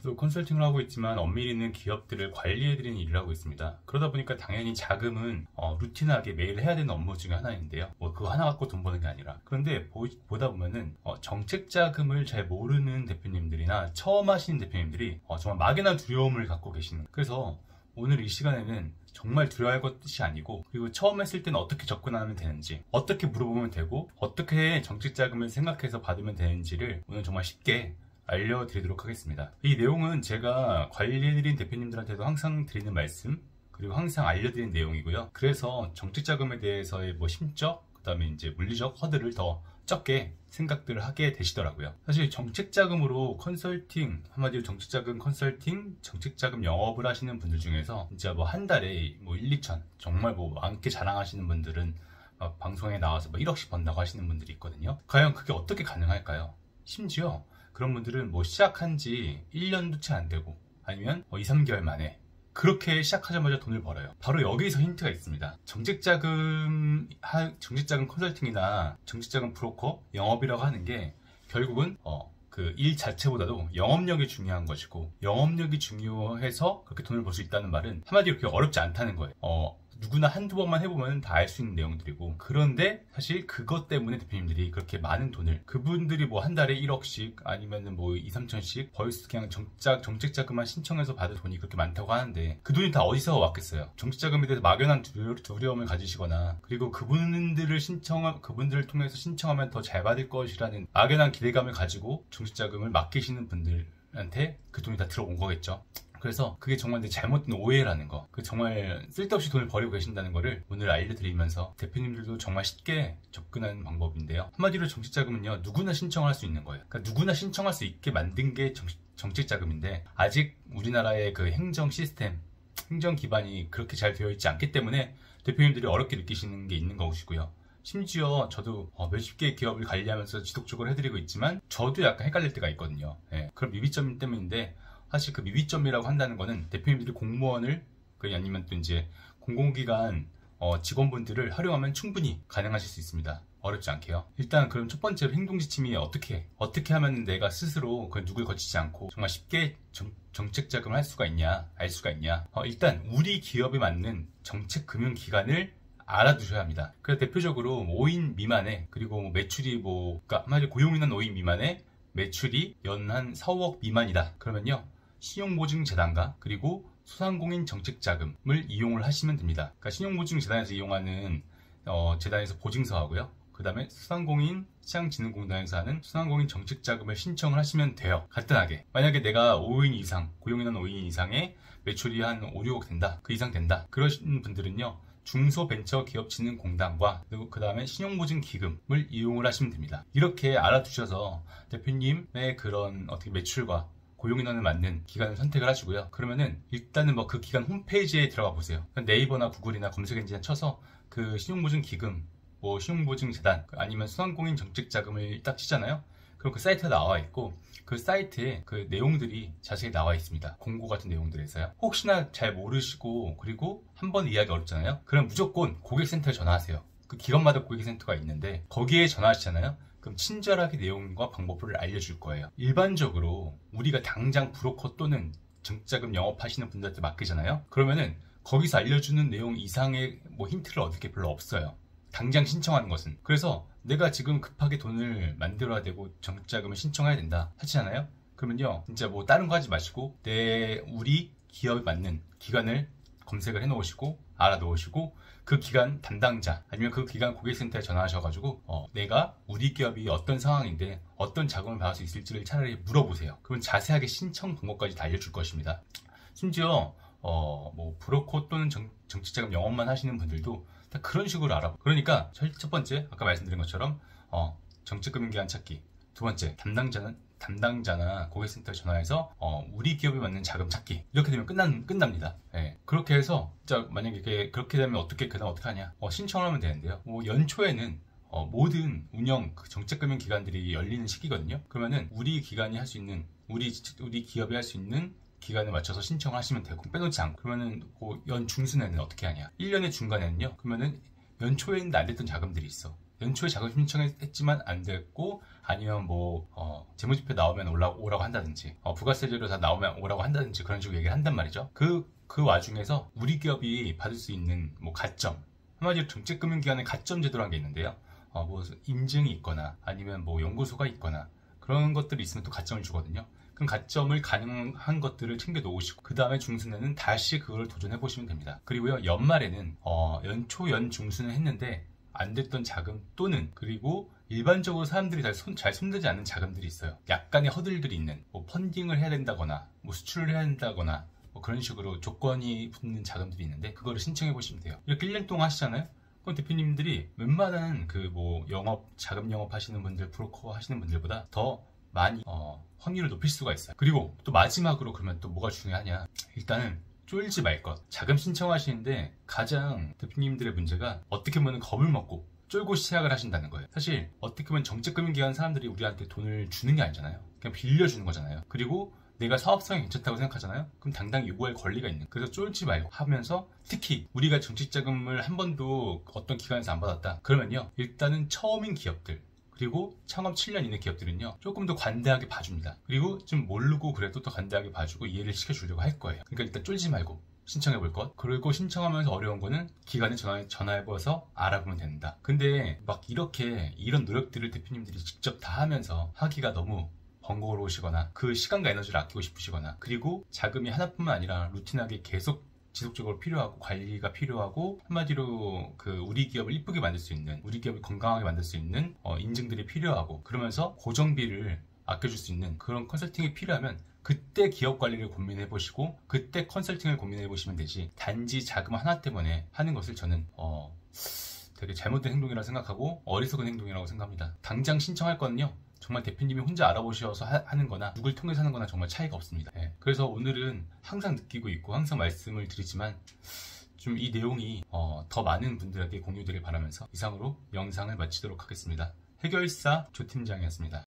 저도 컨설팅을 하고 있지만 엄밀히 있는 기업들을 관리해드리는 일을 하고 있습니다. 그러다 보니까 당연히 자금은 루틴하게 매일 해야 되는 업무 중에 하나인데요. 뭐 그거 하나 갖고 돈 버는 게 아니라. 그런데 보다 보면은 정책 자금을 잘 모르는 대표님들이나 처음 하시는 대표님들이 정말 막연한 두려움을 갖고 계시는. 그래서 오늘 이 시간에는 정말 두려워할 것이 아니고, 그리고 처음 했을 때는 어떻게 접근하면 되는지, 어떻게 물어보면 되고, 어떻게 정책 자금을 생각해서 받으면 되는지를 오늘 정말 쉽게 알려드리도록 하겠습니다. 이 내용은 제가 관리해드린 대표님들한테도 항상 드리는 말씀, 그리고 항상 알려드린 내용이고요. 그래서 정책 자금에 대해서의 심적, 그 다음에 이제 물리적 허들을 더 적게 생각들을 하게 되시더라고요. 사실 정책자금으로 컨설팅, 한마디로 정책자금 컨설팅, 정책자금 영업을 하시는 분들 중에서 진짜 한 달에 1, 2천, 정말 많게 자랑하시는 분들은 방송에 나와서 1억씩 번다고 하시는 분들이 있거든요. 과연 그게 어떻게 가능할까요? 심지어 그런 분들은 시작한 지 1년도 채 안 되고, 아니면 2, 3개월 만에 그렇게 시작하자마자 돈을 벌어요. 바로 여기서 힌트가 있습니다. 정책자금 컨설팅이나 정책자금 브로커 영업이라고 하는 게 결국은 그 일 자체보다도 영업력이 중요한 것이고, 영업력이 중요해서 그렇게 돈을 벌 수 있다는 말은 한마디로 그렇게 어렵지 않다는 거예요. 누구나 한두 번만 해보면 다 알 수 있는 내용들이고, 그런데 사실 그것 때문에 대표님들이 그렇게 많은 돈을, 그분들이 한 달에 1억씩 아니면은 2, 3천씩 벌써 그냥 정책자금만 신청해서 받을 돈이 그렇게 많다고 하는데, 그 돈이 다 어디서 왔겠어요? 정책자금에 대해서 막연한 두려움을 가지시거나, 그리고 그분들을 통해서 신청하면 더 잘 받을 것이라는 막연한 기대감을 가지고 정책자금을 맡기시는 분들한테 그 돈이 다 들어온 거겠죠. 그래서 그게 정말 잘못된 오해라는 거, 정말 쓸데없이 돈을 버리고 계신다는 거를 오늘 알려드리면서, 대표님들도 정말 쉽게 접근하는 방법인데요. 한마디로 정책자금은요, 누구나 신청할 수 있는 거예요. 그러니까 누구나 신청할 수 있게 만든 게 정책자금인데, 아직 우리나라의 그 행정 시스템, 행정 기반이 그렇게 잘 되어 있지 않기 때문에 대표님들이 어렵게 느끼시는 게 있는 것이고요. 심지어 저도 몇십 개의 기업을 관리하면서 지속적으로 해드리고 있지만 저도 약간 헷갈릴 때가 있거든요. 그런 미비점 때문인데, 사실 그 미비점이라고 한다는 거는 대표님들이 공무원을, 아니면 또 이제 공공기관 직원분들을 활용하면 충분히 가능하실 수 있습니다. 어렵지 않게요. 일단 그럼 첫 번째로 행동지침이 어떻게 하면 내가 스스로 누굴 거치지 않고 정말 쉽게 정책자금을 알 수가 있냐. 일단 우리 기업에 맞는 정책금융기관을 알아두셔야 합니다. 그래서 대표적으로 5인 미만에, 그리고 매출이 그러니까 한마디로 고용인원 5인 미만에 매출이 연 한 4, 5억 미만이다. 그러면요, 신용보증재단과 그리고 소상공인 정책자금을 이용을 하시면 됩니다. 그러니까 신용보증재단에서 이용하는 재단에서 보증서 하고요, 그 다음에 소상공인 시장진흥공단에서 하는 소상공인 정책자금을 신청을 하시면 돼요. 간단하게 만약에 내가 5인 이상, 고용인원 5인 이상의 매출이 한 5, 6억 된다, 그 이상 된다, 그러신 분들은요, 중소벤처기업진흥공단과 그리고 그 다음에 신용보증기금을 이용을 하시면 됩니다. 이렇게 알아두셔서 대표님의 그런 매출과 고용인원을 맞는 기관을 선택을 하시고요. 그러면은 일단은 그 기관 홈페이지에 들어가 보세요. 네이버나 구글이나 검색 엔진에 쳐서 그 신용보증기금, 신용보증재단, 아니면 소상공인 정책자금을 딱 치잖아요. 그럼 그 사이트가 나와 있고, 그 사이트에 그 내용들이 자세히 나와 있습니다. 공고 같은 내용들에서요. 혹시나 잘 모르시고, 그리고 한번 이해하기 어렵잖아요. 그럼 무조건 고객센터에 전화하세요. 그 기관마다 고객센터가 있는데 거기에 전화하시잖아요. 그럼 친절하게 내용과 방법을 알려줄 거예요. 일반적으로 우리가 당장 브로커 또는 정책자금 영업하시는 분들한테 맡기잖아요. 그러면은 거기서 알려주는 내용 이상의 힌트를 얻을 게 별로 없어요. 당장 신청하는 것은. 그래서 내가 지금 급하게 돈을 만들어야 되고 정책자금을 신청해야 된다 하시잖아요. 그러면요, 진짜 다른 거 하지 마시고 우리 기업에 맞는 기관을 검색을 해놓으시고 알아놓으시고, 그 기관 담당자 아니면 그 기관 고객센터에 전화하셔가지고 내가 우리 기업이 어떤 상황인데 어떤 자금을 받을 수 있을지를 차라리 물어보세요. 그러면 자세하게 신청 방법까지 다 알려줄 것입니다. 심지어 브로커 또는 정책자금 영업만 하시는 분들도 다 그런 식으로 알아보. 그러니까 첫 번째, 아까 말씀드린 것처럼 정책금융기관 찾기. 두 번째, 담당자나 고객센터에 전화해서 우리 기업에 맞는 자금 찾기. 이렇게 되면 끝납니다. 그렇게 해서 진짜 만약에 그렇게 되면 어떻게 하냐, 신청을 하면 되는데요. 연초에는 모든 운영 정책금융기관들이 열리는 시기거든요. 그러면은 우리 기관이 할 수 있는, 우리 기업이 할 수 있는 기간에 맞춰서 신청을 하시면 되고, 빼놓지 않고. 그러면은 연 중순에는 어떻게 하냐, 1년의 중간에는요, 그러면은 연초에는 안 됐던 자금들이 있어. 연초에 자금 신청했지만 안 됐고 아니면 뭐 재무제표 나오면 오라고 한다든지 부가세제로 다 나오면 오라고 한다든지 그런 식으로 얘기를 한단 말이죠. 그 와중에서 우리 기업이 받을 수 있는 뭐 가점, 한마디로 정책금융기관의 가점 제도라는 게 있는데요. 뭐 인증이 있거나 아니면 뭐 연구소가 있거나 그런 것들이 있으면 또 가점을 주거든요. 그럼 가점을 가능한 것들을 챙겨 놓으시고 그 다음에 중순에는 다시 그걸 도전해 보시면 됩니다. 그리고요, 연말에는 연초 연중순을 했는데 안 됐던 자금 또는 그리고 일반적으로 사람들이 잘 손대지 않는 자금들이 있어요. 약간의 허들들이 있는 뭐 펀딩을 해야 된다거나 뭐 수출을 해야 된다거나 뭐 그런 식으로 조건이 붙는 자금들이 있는데 그거를 신청해 보시면 돼요. 이렇게 1년 동안 하시잖아요. 그럼 대표님들이 웬만한 그 뭐 자금 영업 하시는 분들, 브로커 하시는 분들보다 더 많이 확률을 높일 수가 있어요. 그리고 또 마지막으로 그러면 또 뭐가 중요하냐, 일단은 쫄지 말 것. 자금 신청하시는데 가장 대표님들의 문제가 어떻게 보면 겁을 먹고 쫄고 시작을 하신다는 거예요. 사실 어떻게 보면 정책금융기관 사람들이 우리한테 돈을 주는 게 아니잖아요. 그냥 빌려주는 거잖아요. 그리고 내가 사업성이 괜찮다고 생각하잖아요. 그럼 당당히 요구할 권리가 있는. 그래서 쫄지 말고 하면서, 특히 우리가 정책자금을 한 번도 어떤 기관에서 안 받았다 그러면요, 일단은 처음인 기업들 그리고 창업 7년 이내 기업들은요 조금 더 관대하게 봐줍니다. 그리고 좀 모르고 그래도 더 관대하게 봐주고 이해를 시켜주려고 할 거예요. 그러니까 일단 쫄지 말고 신청해 볼 것. 그리고 신청하면서 어려운 거는 기관에 전화해봐서 알아보면 된다. 근데 막 이런 노력들을 대표님들이 직접 다 하면서 하기가 너무 번거로우시거나 그 시간과 에너지를 아끼고 싶으시거나, 그리고 자금이 하나뿐만 아니라 루틴하게 계속 지속적으로 필요하고 관리가 필요하고, 한마디로 그 우리 기업을 이쁘게 만들 수 있는, 우리 기업을 건강하게 만들 수 있는 인증들이 필요하고, 그러면서 고정비를 아껴줄 수 있는 그런 컨설팅이 필요하면 그때 기업 관리를 고민해 보시고 그때 컨설팅을 고민해 보시면 되지, 단지 자금 하나 때문에 하는 것을 저는 되게 잘못된 행동이라고 생각하고 어리석은 행동이라고 생각합니다. 당장 신청할 거는요 정말 대표님이 혼자 알아보셔서 하는 거나 누굴 통해서 하는 거나 정말 차이가 없습니다. 그래서 오늘은 항상 느끼고 있고 항상 말씀을 드리지만 좀 이 내용이 더 많은 분들에게 공유되길 바라면서 이상으로 영상을 마치도록 하겠습니다. 해결사 조 팀장이었습니다.